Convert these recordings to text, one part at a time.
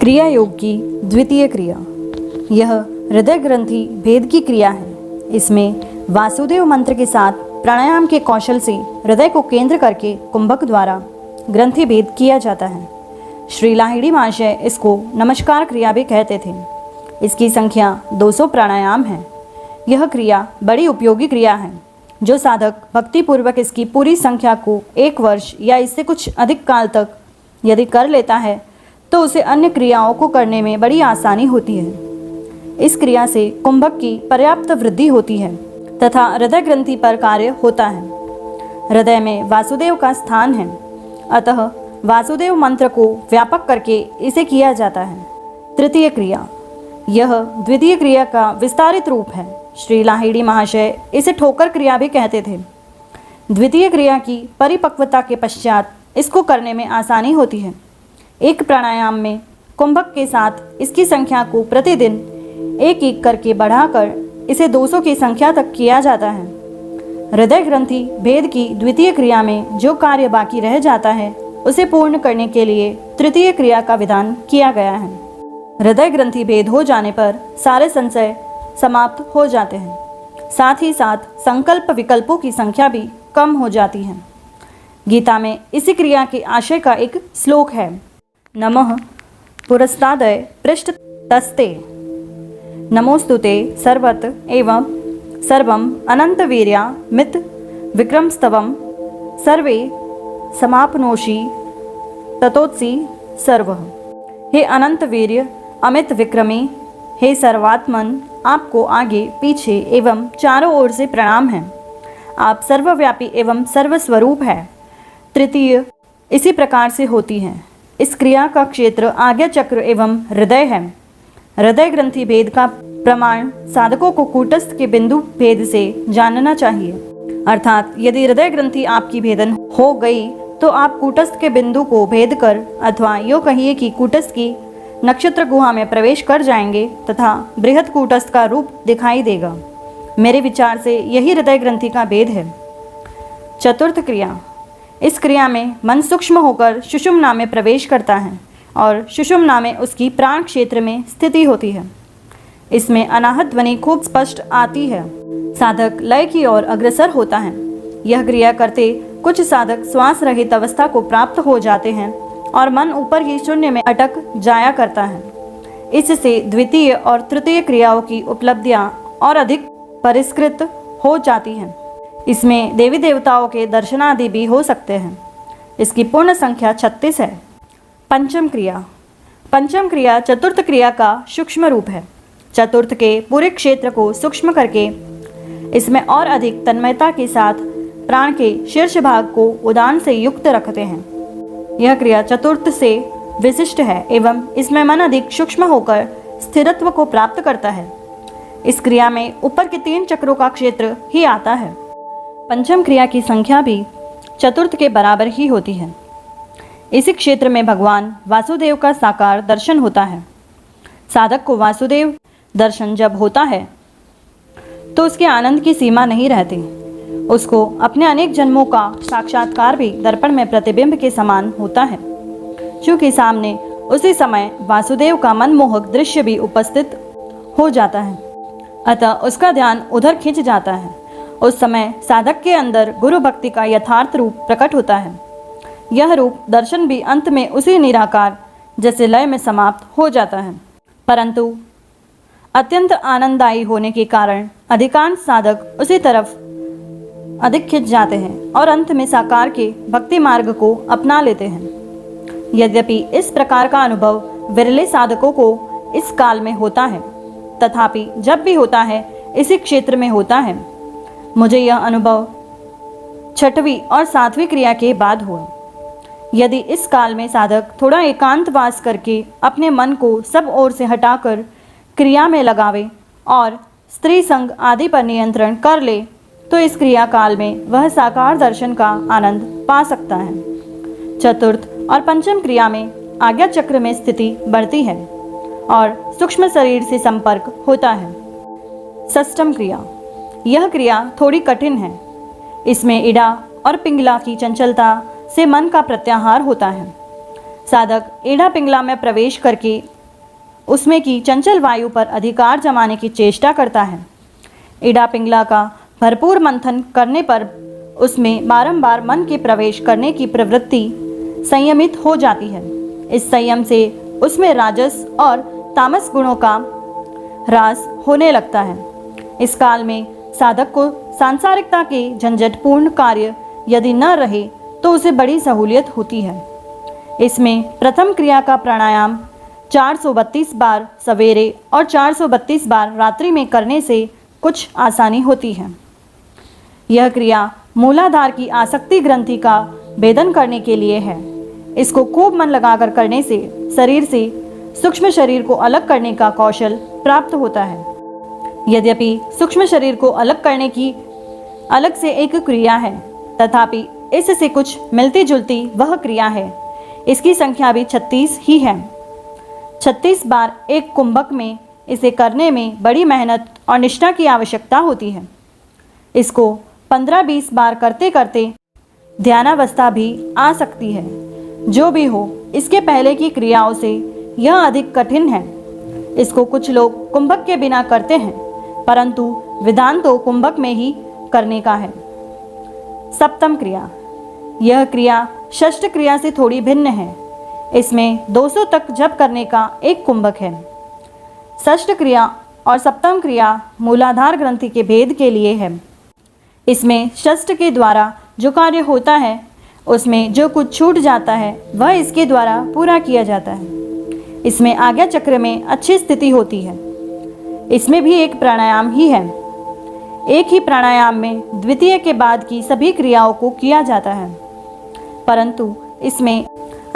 क्रिया योग की द्वितीय क्रिया। यह हृदय ग्रंथि भेद की क्रिया है। इसमें वासुदेव मंत्र के साथ प्राणायाम के कौशल से हृदय को केंद्र करके कुंभक द्वारा ग्रंथि भेद किया जाता है। श्री लाहिड़ी महाशय इसको नमस्कार क्रिया भी कहते थे। इसकी संख्या 200 प्राणायाम है। यह क्रिया बड़ी उपयोगी क्रिया है। जो साधक भक्तिपूर्वक इसकी पूरी संख्या को 1 वर्ष या इससे कुछ अधिक काल तक यदि कर लेता है तो उसे अन्य क्रियाओं को करने में बड़ी आसानी होती है। इस क्रिया से कुंभक की पर्याप्त वृद्धि होती है तथा हृदय ग्रंथि पर कार्य होता है। हृदय में वासुदेव का स्थान है, अतः वासुदेव मंत्र को व्यापक करके इसे किया जाता है। तृतीय क्रिया, यह द्वितीय क्रिया का विस्तारित रूप है। श्री लाहिड़ी महाशय इसे ठोकर क्रिया भी कहते थे। द्वितीय क्रिया की परिपक्वता के पश्चात इसको करने में आसानी होती है। एक प्राणायाम में कुंभक के साथ इसकी संख्या को प्रतिदिन 1-1 करके बढ़ाकर इसे 200 की संख्या तक किया जाता है। हृदय ग्रंथि भेद की द्वितीय क्रिया में जो कार्य बाकी रह जाता है उसे पूर्ण करने के लिए तृतीय क्रिया का विधान किया गया है। हृदय ग्रंथि भेद हो जाने पर सारे संशय समाप्त हो जाते हैं। साथ ही साथ संकल्प विकल्पों की संख्या भी कम हो जाती है। गीता में इसी क्रिया के आशय का एक श्लोक है, नमः पुरस्तादय पृष्ठतस्ते नमोस्तुते सर्वत एवं सर्वम अनंतवीर्या मित विक्रमस्तवम सर्वे समापनोषि ततोत्सि सर्वः। हे अनंत वीर्य अमित विक्रमी, हे सर्वात्मन, आपको आगे पीछे एवं चारों ओर से प्रणाम है। आप सर्वव्यापी एवं सर्वस्वरूप है। तृतीय इसी प्रकार से होती है। इस क्रिया का क्षेत्र आज्ञा चक्र एवं हृदय है। हृदय ग्रंथि भेद का प्रमाण साधकों को कूटस्थ के बिंदु भेद से जानना चाहिए। अर्थात यदि हृदय ग्रंथि आपकी भेदन हो गई तो आप कूटस्थ के बिंदु को भेद कर अथवा यो कहिए कि कूटस्थ की नक्षत्र गुहा में प्रवेश कर जाएंगे तथा बृहद कूटस्थ का रूप दिखाई देगा। मेरे विचार से यही हृदय ग्रंथि का भेद है। चतुर्थ क्रिया, इस क्रिया में मन सूक्ष्म होकर सुषुम्ना में प्रवेश करता है और सुषुम्ना में उसकी प्राण क्षेत्र में स्थिति होती है। इसमें अनाहत ध्वनि खूब स्पष्ट आती है। साधक लय की ओर अग्रसर होता है। यह क्रिया करते कुछ साधक श्वास रहित अवस्था को प्राप्त हो जाते हैं और मन ऊपर ही शून्य में अटक जाया करता है। इससे द्वितीय और तृतीय क्रियाओं की उपलब्धियां और अधिक परिष्कृत हो जाती हैं। इसमें देवी देवताओं के दर्शनादि भी हो सकते हैं। इसकी पूर्ण संख्या 36 है। पंचम क्रिया, पंचम क्रिया चतुर्थ क्रिया का सूक्ष्म रूप है। चतुर्थ के पूरे क्षेत्र को सूक्ष्म करके इसमें और अधिक तन्मयता के साथ प्राण के शीर्ष भाग को उदान से युक्त रखते हैं। यह क्रिया चतुर्थ से विशिष्ट है एवं इसमें मन अधिक सूक्ष्म होकर स्थिरत्व को प्राप्त करता है। इस क्रिया में ऊपर के 3 चक्रों का क्षेत्र ही आता है। पंचम क्रिया की संख्या भी चतुर्थ के बराबर ही होती है। इसी क्षेत्र में भगवान वासुदेव का साकार दर्शन होता है। साधक को वासुदेव दर्शन जब होता है तो उसके आनंद की सीमा नहीं रहती। उसको अपने अनेक जन्मों का साक्षात्कार भी दर्पण में प्रतिबिंब के समान होता है। क्योंकि सामने उसी समय वासुदेव का मनमोहक दृश्य भी उपस्थित हो जाता है, अतः उसका ध्यान उधर खिंच जाता है। उस समय साधक के अंदर गुरु भक्ति का यथार्थ रूप प्रकट होता है। यह रूप दर्शन भी अंत में उसी निराकार जैसे लय में समाप्त हो जाता है। परंतु अत्यंत आनंददायी होने के कारण अधिकांश साधक उसी तरफ अधिक खिंच जाते हैं और अंत में साकार के भक्ति मार्ग को अपना लेते हैं। यद्यपि इस प्रकार का अनुभव विरले साधकों को इस काल में होता है, तथापि जब भी होता है इसी क्षेत्र में होता है। मुझे यह अनुभव 6वीं और 7वीं क्रिया के बाद हुआ। यदि इस काल में साधक थोड़ा एकांतवास करके अपने मन को सब ओर से हटाकर क्रिया में लगावे और स्त्री संग आदि पर नियंत्रण कर ले तो इस क्रिया काल में वह साकार दर्शन का आनंद पा सकता है। चतुर्थ और पंचम क्रिया में आज्ञा चक्र में स्थिति बढ़ती है और सूक्ष्म शरीर से संपर्क होता है। षष्ठम क्रिया, यह क्रिया थोड़ी कठिन है। इसमें इड़ा और पिंगला की चंचलता से मन का प्रत्याहार होता है। साधक एड़ा पिंगला में प्रवेश करके उसमें की चंचल वायु पर अधिकार जमाने की चेष्टा करता है। इडा पिंगला का भरपूर मंथन करने पर उसमें बारंबार मन के प्रवेश करने की प्रवृत्ति संयमित हो जाती है। इस संयम से उसमें राजस और तामस गुणों का ह्रास होने लगता है। इस काल में साधक को सांसारिकता के झंझटपूर्ण कार्य यदि न रहे तो उसे बड़ी सहूलियत होती है। इसमें प्रथम क्रिया का प्राणायाम 432 बार सवेरे और 432 बार रात्रि में करने से कुछ आसानी होती है। यह क्रिया मूलाधार की आसक्ति ग्रंथि का भेदन करने के लिए है। इसको खूब मन लगाकर करने से शरीर से सूक्ष्म शरीर को अलग करने का कौशल प्राप्त होता है। यद्यपि सूक्ष्म शरीर को अलग करने की अलग से एक क्रिया है, तथापि इससे कुछ मिलती जुलती वह क्रिया है। इसकी संख्या भी 36 ही है। 36 बार एक कुंभक में इसे करने में बड़ी मेहनत और निष्ठा की आवश्यकता होती है। इसको 15-20 बार करते करते ध्यानावस्था भी आ सकती है। जो भी हो, इसके पहले की क्रियाओं से यह अधिक कठिन है। इसको कुछ लोग कुंभक के बिना करते हैं, परंतु विधान तो कुंभक में ही करने का है। सप्तम क्रिया। यह क्रिया षष्ठ क्रिया से थोड़ी भिन्न है। इसमें 200 तक जप करने का एक कुंभक है। षष्ठ क्रिया और सप्तम क्रिया मूलाधार ग्रंथि के भेद के लिए है। इसमें षष्ठ के द्वारा जो कार्य होता है, उसमें जो कुछ छूट जाता है वह इसके द्वारा पूरा किया जाता है। इसमें आज्ञा चक्र में अच्छी स्थिति होती है। इसमें भी एक प्राणायाम ही है। एक ही प्राणायाम में द्वितीय के बाद की सभी क्रियाओं को किया जाता है, परंतु इसमें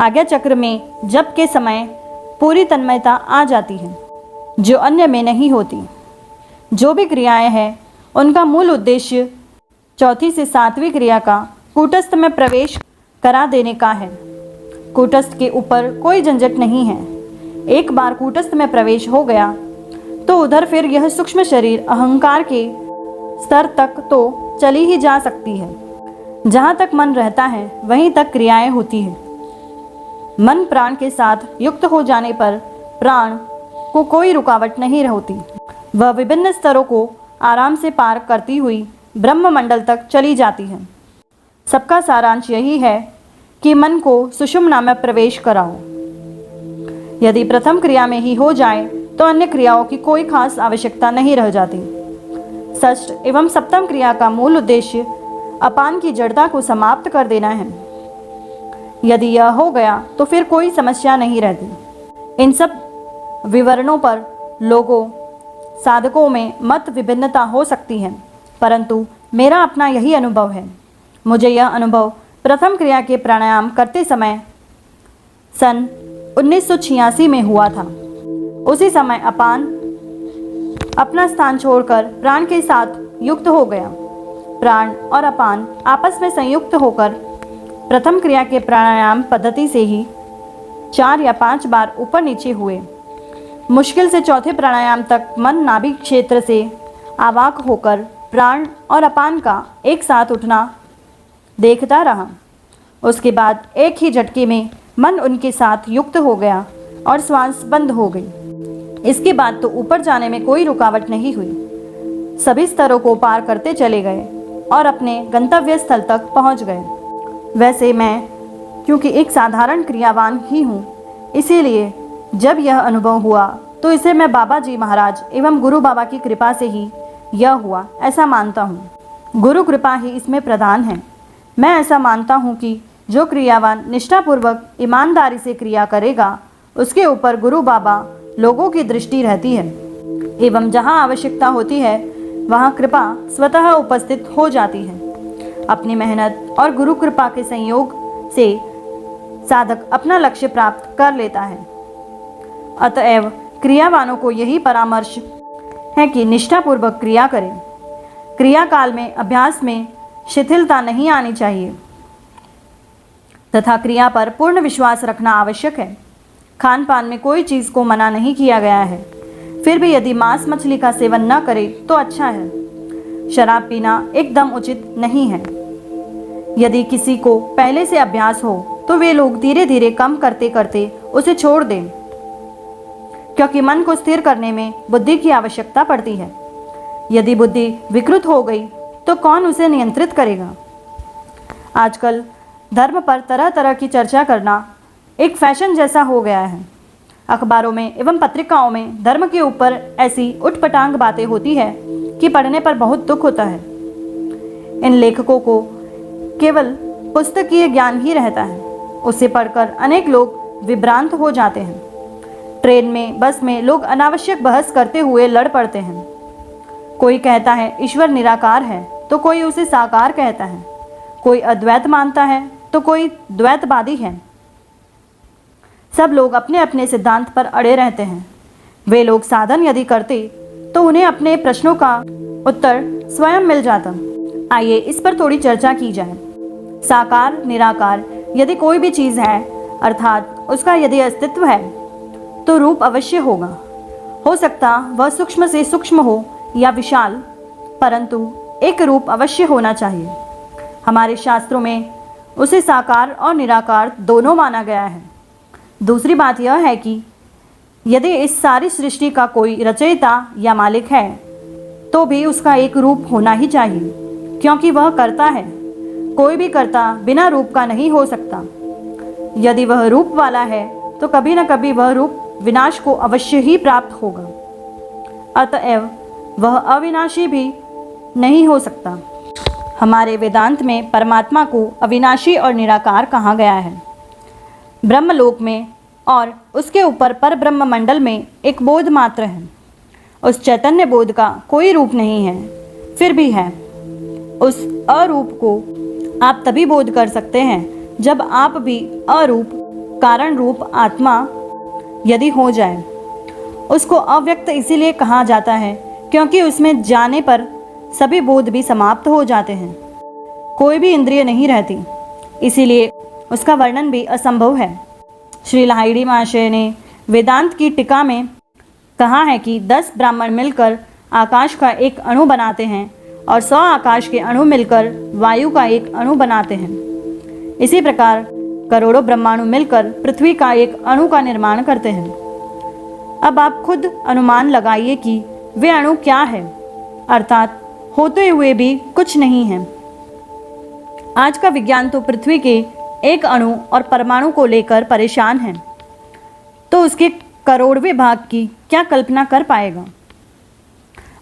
आज्ञा चक्र में जप के समय पूरी तन्मयता आ जाती है, जो अन्य में नहीं होती। जो भी क्रियाएं हैं, उनका मूल उद्देश्य चौथी से सातवीं क्रिया का कूटस्थ में प्रवेश करा देने का है। कूटस्थ के ऊपर कोई झंझट नहीं है। एक बार कूटस्थ में प्रवेश हो गया तो उधर फिर यह सूक्ष्म शरीर अहंकार के स्तर तक तो चली ही जा सकती है। जहाँ तक मन रहता है वहीं तक क्रियाएं होती है। मन प्राण के साथ युक्त हो जाने पर प्राण को कोई रुकावट नहीं होती। वह विभिन्न स्तरों को आराम से पार करती हुई ब्रह्म मंडल तक चली जाती है। सबका सारांश यही है कि मन को सुषुम्ना में प्रवेश कराओ। यदि प्रथम क्रिया में ही हो जाए तो अन्य क्रियाओं की कोई खास आवश्यकता नहीं रह जाती। षष्ठ एवं सप्तम क्रिया का मूल उद्देश्य अपान की जड़ता को समाप्त कर देना है। यदि यह हो गया तो फिर कोई समस्या नहीं रहती। इन सब विवरणों पर लोगों साधकों में मत विभिन्नता हो सकती है, परंतु मेरा अपना यही अनुभव है। मुझे यह अनुभव प्रथम क्रिया के प्राणायाम करते समय सन 1986 में हुआ था। उसी समय अपान अपना स्थान छोड़कर प्राण के साथ युक्त हो गया। प्राण और अपान आपस में संयुक्त होकर प्रथम क्रिया के प्राणायाम पद्धति से ही 4 या 5 बार ऊपर नीचे हुए। मुश्किल से चौथे प्राणायाम तक मन नाभि क्षेत्र से आवाक होकर प्राण और अपान का एक साथ उठना देखता रहा। उसके बाद एक ही झटके में मन उनके साथ युक्त हो गया और श्वास बंद हो गई। इसके बाद तो ऊपर जाने में कोई रुकावट नहीं हुई। सभी स्तरों को पार करते चले गए और अपने गंतव्य स्थल तक पहुंच गए। वैसे मैं क्योंकि एक साधारण क्रियावान ही हूँ, इसीलिए जब यह अनुभव हुआ तो इसे मैं बाबा जी महाराज एवं गुरु बाबा की कृपा से ही यह हुआ ऐसा मानता हूँ। गुरु कृपा ही इसमें प्रधान है। मैं ऐसा मानता हूँ कि जो क्रियावान निष्ठापूर्वक ईमानदारी से क्रिया करेगा, उसके ऊपर गुरु बाबा लोगों की दृष्टि रहती है एवं जहाँ आवश्यकता होती है वहाँ कृपा स्वतः उपस्थित हो जाती है। अपनी मेहनत और गुरु कृपा के संयोग से साधक अपना लक्ष्य प्राप्त कर लेता है। अतएव क्रियावानों को यही परामर्श है कि निष्ठापूर्वक क्रिया करें। क्रिया काल में अभ्यास में शिथिलता नहीं आनी चाहिए तथा क्रिया पर पूर्ण विश्वास रखना आवश्यक है। खान पान में कोई चीज़ को मना नहीं किया गया है, फिर भी यदि मांस मछली का सेवन न करे तो अच्छा है। शराब पीना एकदम उचित नहीं है। यदि किसी को पहले से अभ्यास हो तो वे लोग धीरे धीरे कम करते करते उसे छोड़ दें, क्योंकि मन को स्थिर करने में बुद्धि की आवश्यकता पड़ती है। यदि बुद्धि विकृत हो गई तो कौन उसे नियंत्रित करेगा? आजकल धर्म पर तरह तरह की चर्चा करना एक फैशन जैसा हो गया है। अखबारों में एवं पत्रिकाओं में धर्म के ऊपर ऐसी उटपटांग बातें होती है कि पढ़ने पर बहुत दुख होता है। इन लेखकों को केवल पुस्तकीय ज्ञान ही रहता है। उसे पढ़कर अनेक लोग विभ्रांत हो जाते हैं। ट्रेन में, बस में लोग अनावश्यक बहस करते हुए लड़ पड़ते हैं। कोई कहता है ईश्वर निराकार है तो कोई उसे साकार कहता है। कोई अद्वैत मानता है तो कोई द्वैतवादी है। सब लोग अपने अपने सिद्धांत पर अड़े रहते हैं। वे लोग साधन यदि करते तो उन्हें अपने प्रश्नों का उत्तर स्वयं मिल जाता। आइए इस पर थोड़ी चर्चा की जाए। साकार, निराकार यदि कोई भी चीज़ है, अर्थात उसका यदि अस्तित्व है, तो रूप अवश्य होगा। हो सकता वह सूक्ष्म से सूक्ष्म हो या विशाल, परंतु एक रूप अवश्य होना चाहिए। हमारे शास्त्रों में उसे साकार और निराकार दोनों माना गया है। दूसरी बात यह है कि यदि इस सारी सृष्टि का कोई रचयिता या मालिक है तो भी उसका एक रूप होना ही चाहिए, क्योंकि वह कर्ता है। कोई भी कर्ता बिना रूप का नहीं हो सकता। यदि वह रूप वाला है तो कभी न कभी वह रूप विनाश को अवश्य ही प्राप्त होगा। अतएव वह अविनाशी भी नहीं हो सकता। हमारे वेदांत में परमात्मा को अविनाशी और निराकार कहा गया है। ब्रह्मलोक में और उसके ऊपर पर ब्रह्म मंडल में एक बोध मात्र है। उस चैतन्य बोध का कोई रूप नहीं है, फिर भी है। उस अरूप को आप तभी बोध कर सकते हैं जब आप भी अरूप कारण रूप आत्मा यदि हो जाए। उसको अव्यक्त इसीलिए कहा जाता है क्योंकि उसमें जाने पर सभी बोध भी समाप्त हो जाते हैं। कोई भी इंद्रिय नहीं रहती, इसीलिए उसका वर्णन भी असंभव है। श्री लाहिड़ी महाशय ने वेदांत की टीका में कहा है कि 10 ब्राह्मण मिलकर आकाश का एक अणु बनाते हैं और 100 आकाश के अणु मिलकर वायु का एक अणु बनाते हैं। इसी प्रकार करोड़ों ब्रह्माणु मिलकर पृथ्वी का एक अणु का निर्माण करते हैं। अब आप खुद अनुमान लगाइए कि वे अणु क्या है, अर्थात होते हुए भी कुछ नहीं है। आज का विज्ञान तो पृथ्वी के एक अणु और परमाणु को लेकर परेशान है, तो उसके करोड़वें भाग की क्या कल्पना कर पाएगा।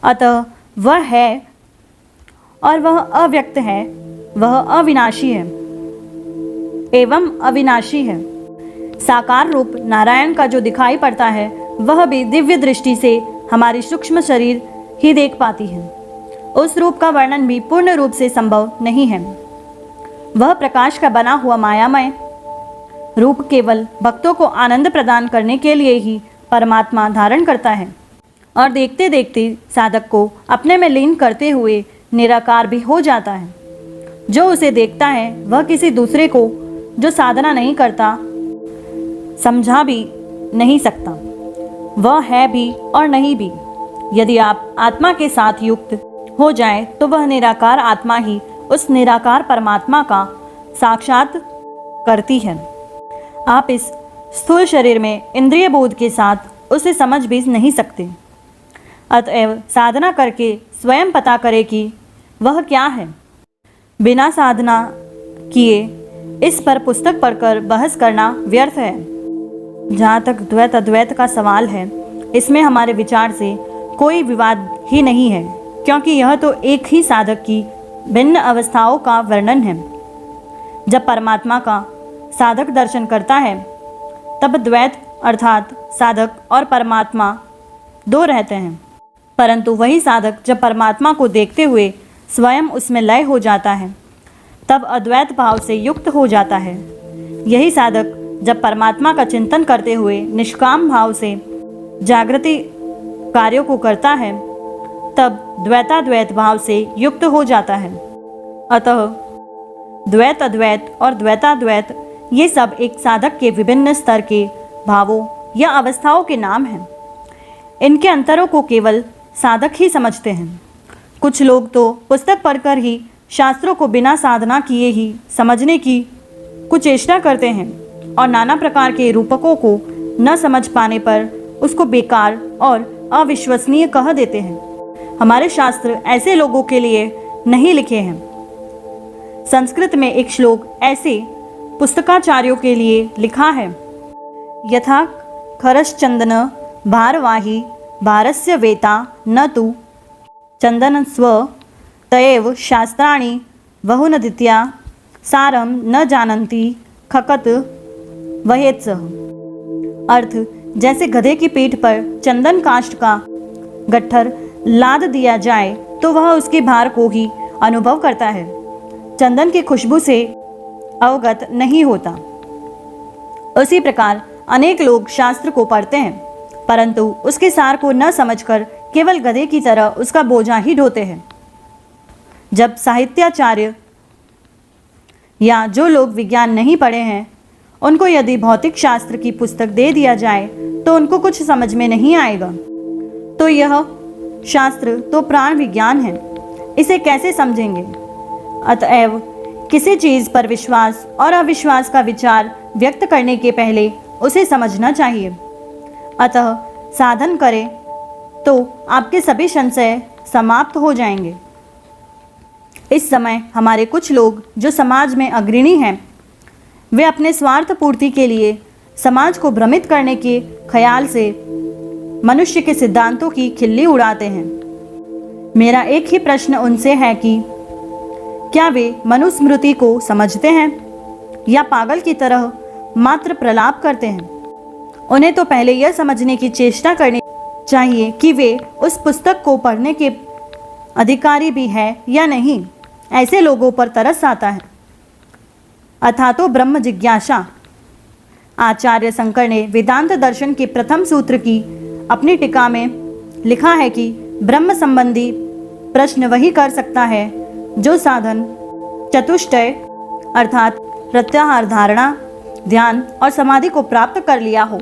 अतः वह है और वह अव्यक्त है, वह अविनाशी है एवं अविनाशी है। साकार रूप नारायण का जो दिखाई पड़ता है वह भी दिव्य दृष्टि से हमारी सूक्ष्म शरीर ही देख पाती है। उस रूप का वर्णन भी पूर्ण रूप से संभव नहीं है। वह प्रकाश का बना हुआ मायामय रूप केवल भक्तों को आनंद प्रदान करने के लिए ही परमात्मा धारण करता है और देखते देखते साधक को अपने में लीन करते हुए निराकार भी हो जाता है। जो उसे देखता है वह किसी दूसरे को जो साधना नहीं करता समझा भी नहीं सकता। वह है भी और नहीं भी। यदि आप आत्मा के साथ युक्त हो जाए तो वह निराकार आत्मा ही उस निराकार परमात्मा का साक्षात करती है। आप इस स्थूल शरीर में इंद्रिय बोध के साथ उसे समझ भी नहीं सकते। अतएव साधना करके स्वयं पता करें कि वह क्या है। बिना साधना किए इस पर पुस्तक पढ़कर बहस करना व्यर्थ है। जहाँ तक द्वैत अद्वैत का सवाल है, इसमें हमारे विचार से कोई विवाद ही नहीं है, क्योंकि यह तो एक ही साधक की भिन्न अवस्थाओं का वर्णन है। जब परमात्मा का साधक दर्शन करता है तब द्वैत अर्थात साधक और परमात्मा दो रहते हैं, परंतु वही साधक जब परमात्मा को देखते हुए स्वयं उसमें लय हो जाता है तब अद्वैत भाव से युक्त हो जाता है। यही साधक जब परमात्मा का चिंतन करते हुए निष्काम भाव से जागृति कार्यों को करता है तब द्वैताद्वैत भाव से युक्त हो जाता है। अतः द्वैत अद्वैत और द्वैताद्वैत ये सब एक साधक के विभिन्न स्तर के भावों या अवस्थाओं के नाम हैं। इनके अंतरों को केवल साधक ही समझते हैं। कुछ लोग तो पुस्तक पढ़कर ही शास्त्रों को बिना साधना किए ही समझने की कुचेष्टा करते हैं और नाना प्रकार के रूपकों को न समझ पाने पर उसको बेकार और अविश्वसनीय कह देते हैं। हमारे शास्त्र ऐसे लोगों के लिए नहीं लिखे हैं। संस्कृत में एक श्लोक ऐसे पुस्तकाचार्यों के लिए लिखा है, यथा खरश्चंदन भारवाही भारस्य वेता न तु चंदन स्व तयेव शास्त्राणि बहुनदित्या सारम न जानन्ति खकत वहेत्सह। अर्थ, जैसे गधे की पीठ पर चंदन काष्ठ का गट्ठर लाद दिया जाए तो वह उसके भार को ही अनुभव करता है, चंदन की खुशबू से अवगत नहीं होता। उसी प्रकार अनेक लोग शास्त्र को पढ़ते हैं परंतु उसके सार को न समझकर केवल गधे की तरह उसका बोझा ही ढोते हैं। जब साहित्याचार्य या जो लोग विज्ञान नहीं पढ़े हैं उनको यदि भौतिक शास्त्र की पुस्तक दे दिया जाए तो उनको कुछ समझ में नहीं आएगा। तो यह शास्त्र तो प्राण विज्ञान है, इसे कैसे समझेंगे? अतएव किसी चीज़ पर विश्वास और अविश्वास का विचार व्यक्त करने के पहले उसे समझना चाहिए। अतः साधन करें तो आपके सभी संशय समाप्त हो जाएंगे। इस समय हमारे कुछ लोग जो समाज में अग्रणी हैं, वे अपने स्वार्थ पूर्ति के लिए समाज को भ्रमित करने के ख्याल से मनुष्य के सिद्धांतों की खिल्ली उड़ाते हैं। मेरा एक ही प्रश्न उनसे है कि क्या वे मनुस्मृति को समझते हैं या पागल की तरह मात्र प्रलाप करते हैं? उन्हें तो पहले यह समझने की चेष्टा करनी चाहिए कि वे उस पुस्तक को पढ़ने के अधिकारी भी है या नहीं। ऐसे लोगों पर तरस आता है। अथातो ब्रह्म जिज्ञासा। आचार्य शंकर ने वेदांत दर्शन के प्रथम सूत्र की अपनी टीका में लिखा है कि ब्रह्म संबंधी प्रश्न वही कर सकता है जो साधन चतुष्टय अर्थात प्रत्याहार, धारणा, ध्यान और समाधि को प्राप्त कर लिया हो।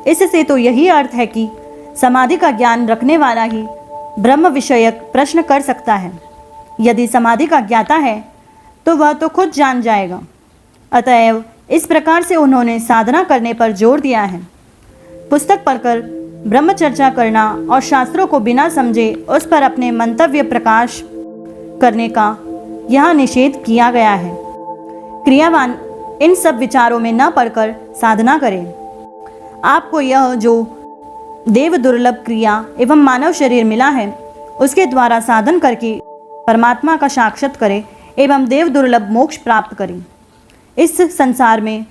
इससे तो यही अर्थ है कि समाधि का ज्ञान रखने वाला ही ब्रह्म विषयक प्रश्न कर सकता है। यदि समाधि का ज्ञाता है तो वह तो खुद जान जाएगा। अतएव इस प्रकार से उन्होंने साधना करने पर जोर दिया है। पुस्तक पढ़कर ब्रह्म चर्चा करना और शास्त्रों को बिना समझे उस पर अपने मंतव्य प्रकाश करने का यह निषेध किया गया है। क्रियावान इन सब विचारों में न पढ़कर साधना करें। आपको यह जो देव दुर्लभ क्रिया एवं मानव शरीर मिला है उसके द्वारा साधन करके परमात्मा का साक्षात करें एवं देव दुर्लभ मोक्ष प्राप्त करें। इस संसार में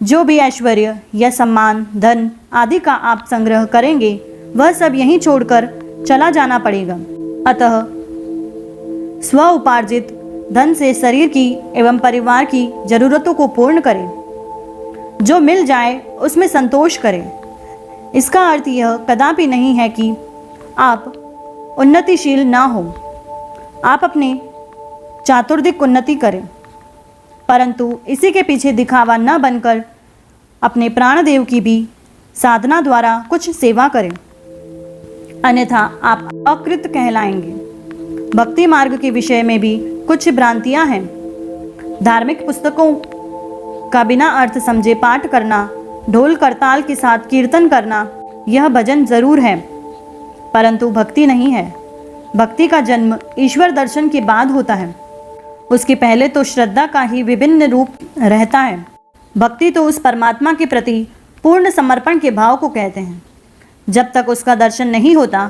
जो भी ऐश्वर्य या सम्मान, धन आदि का आप संग्रह करेंगे वह सब यहीं छोड़कर चला जाना पड़ेगा। अतः स्व उपार्जित धन से शरीर की एवं परिवार की जरूरतों को पूर्ण करें। जो मिल जाए उसमें संतोष करें। इसका अर्थ यह कदापि नहीं है कि आप उन्नतिशील ना हो। आप अपनी चातुर्दिक उन्नति करें परंतु इसी के पीछे दिखावा न बनकर अपने प्राणदेव की भी साधना द्वारा कुछ सेवा करें, अन्यथा आप अकृत कहलाएंगे। भक्ति मार्ग के विषय में भी कुछ भ्रांतियां हैं। धार्मिक पुस्तकों का बिना अर्थ समझे पाठ करना, ढोल करताल के साथ कीर्तन करना, यह भजन जरूर है परंतु भक्ति नहीं है। भक्ति का जन्म ईश्वर दर्शन के बाद होता है। उसके पहले तो श्रद्धा का ही विभिन्न रूप रहता है। भक्ति तो उस परमात्मा के प्रति पूर्ण समर्पण के भाव को कहते हैं। जब तक उसका दर्शन नहीं होता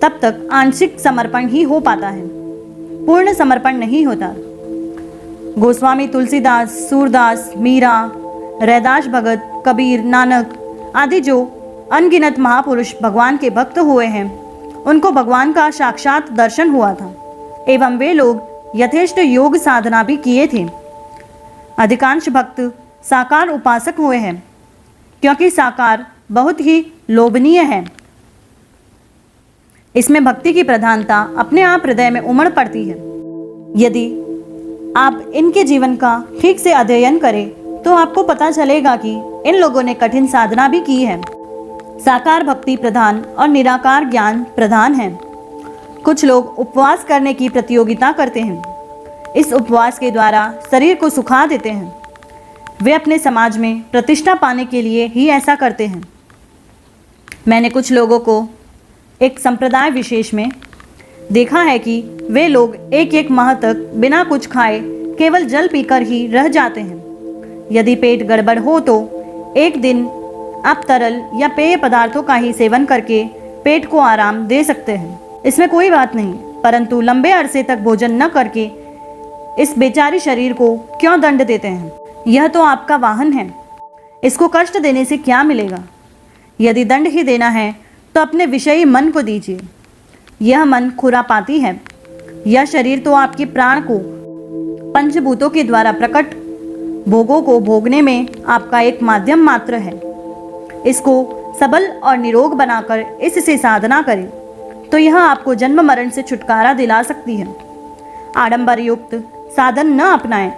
तब तक आंशिक समर्पण ही हो पाता है, पूर्ण समर्पण नहीं होता। गोस्वामी तुलसीदास, सूरदास, मीरा, रैदास भगत, कबीर, नानक आदि जो अनगिनत महापुरुष भगवान के भक्त हुए हैं उनको भगवान का साक्षात दर्शन हुआ था एवं वे लोग यथेष्ट योग साधना भी किए थे। अधिकांश भक्त साकार उपासक हुए हैं क्योंकि साकार बहुत ही लोभनीय है। इसमें भक्ति की प्रधानता अपने आप हृदय में उमड़ पड़ती है। यदि आप इनके जीवन का ठीक से अध्ययन करें तो आपको पता चलेगा कि इन लोगों ने कठिन साधना भी की है। साकार भक्ति प्रधान और निराकार ज्ञान प्रधान है। कुछ लोग उपवास करने की प्रतियोगिता करते हैं। इस उपवास के द्वारा शरीर को सुखा देते हैं। वे अपने समाज में प्रतिष्ठा पाने के लिए ही ऐसा करते हैं। मैंने कुछ लोगों को एक संप्रदाय विशेष में देखा है कि वे लोग एक एक माह तक बिना कुछ खाए केवल जल पीकर ही रह जाते हैं। यदि पेट गड़बड़ हो तो एक दिन आप तरल या पेय पदार्थों का ही सेवन करके पेट को आराम दे सकते हैं। इसमें कोई बात नहीं, परंतु लंबे अरसे तक भोजन न करके इस बेचारी शरीर को क्यों दंड देते हैं? यह तो आपका वाहन है, इसको कष्ट देने से क्या मिलेगा? यदि दंड ही देना है तो अपने विषयी मन को दीजिए। यह मन खुरापाती है। यह शरीर तो आपके प्राण को पंचभूतों के द्वारा प्रकट भोगों को भोगने में आपका एक माध्यम मात्र है। इसको सबल और निरोग बनाकर इससे साधना करें तो यह आपको जन्म मरण से छुटकारा दिला सकती है। आडंबर युक्त साधन न अपनाएं।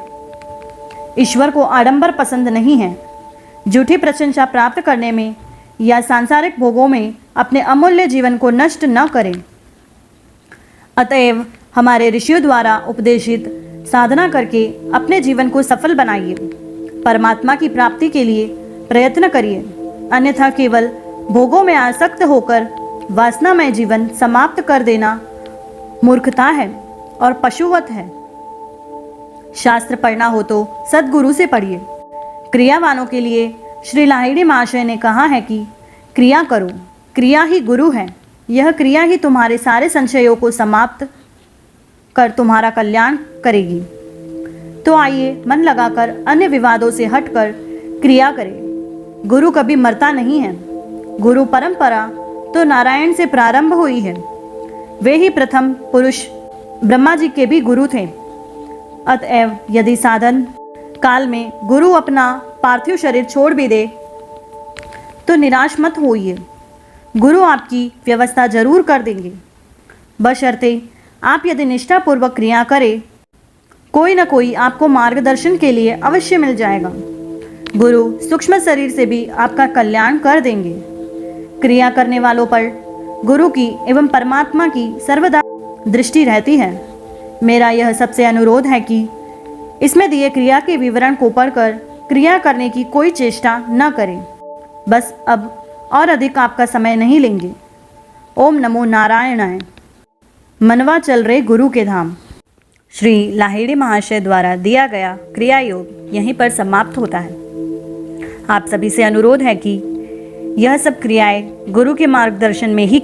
ईश्वर को आडंबर पसंद नहीं है। झूठी प्रशंसा प्राप्त करने में या सांसारिक भोगों में अपने अमूल्य जीवन को नष्ट न करें। अतएव हमारे ऋषियों द्वारा उपदेशित साधना करके अपने जीवन को सफल बनाइए। परमात्मा की प्राप्ति के लिए प्रयत्न करिए, अन्यथा केवल भोगों में आसक्त होकर वासनामय जीवन समाप्त कर देना मूर्खता है और पशुवत है। शास्त्र पढ़ना हो तो सद्गुरु से पढ़िए। क्रियावानों के लिए श्री लाहिड़ी महाशय ने कहा है कि क्रिया करो, क्रिया ही गुरु है। यह क्रिया ही तुम्हारे सारे संशयों को समाप्त कर तुम्हारा कल्याण करेगी। तो आइए मन लगाकर अन्य विवादों से हटकर क्रिया करें। गुरु कभी मरता नहीं है। गुरु परंपरा तो नारायण से प्रारंभ हुई है। वे ही प्रथम पुरुष ब्रह्मा जी के भी गुरु थे। अतएव यदि साधन काल में गुरु अपना पार्थिव शरीर छोड़ भी दे तो निराश मत होइए। गुरु आपकी व्यवस्था जरूर कर देंगे, बशर्ते आप यदि निष्ठापूर्वक क्रिया करें। कोई न कोई आपको मार्गदर्शन के लिए अवश्य मिल जाएगा। गुरु सूक्ष्म शरीर से भी आपका कल्याण कर देंगे। क्रिया करने वालों पर गुरु की एवं परमात्मा की सर्वदा दृष्टि रहती है। मेरा यह सबसे अनुरोध है कि इसमें दिए क्रिया के विवरण को पढ़कर क्रिया करने की कोई चेष्टा न करें। बस अब और अधिक आपका समय नहीं लेंगे। ओम नमो नारायणाय। मनवा चल रहे गुरु के धाम। श्री लाहिड़ी महाशय द्वारा दिया गया क्रिया योग यहीं पर समाप्त होता है। आप सभी से अनुरोध है कि यह सब क्रियाएं गुरु के मार्गदर्शन में ही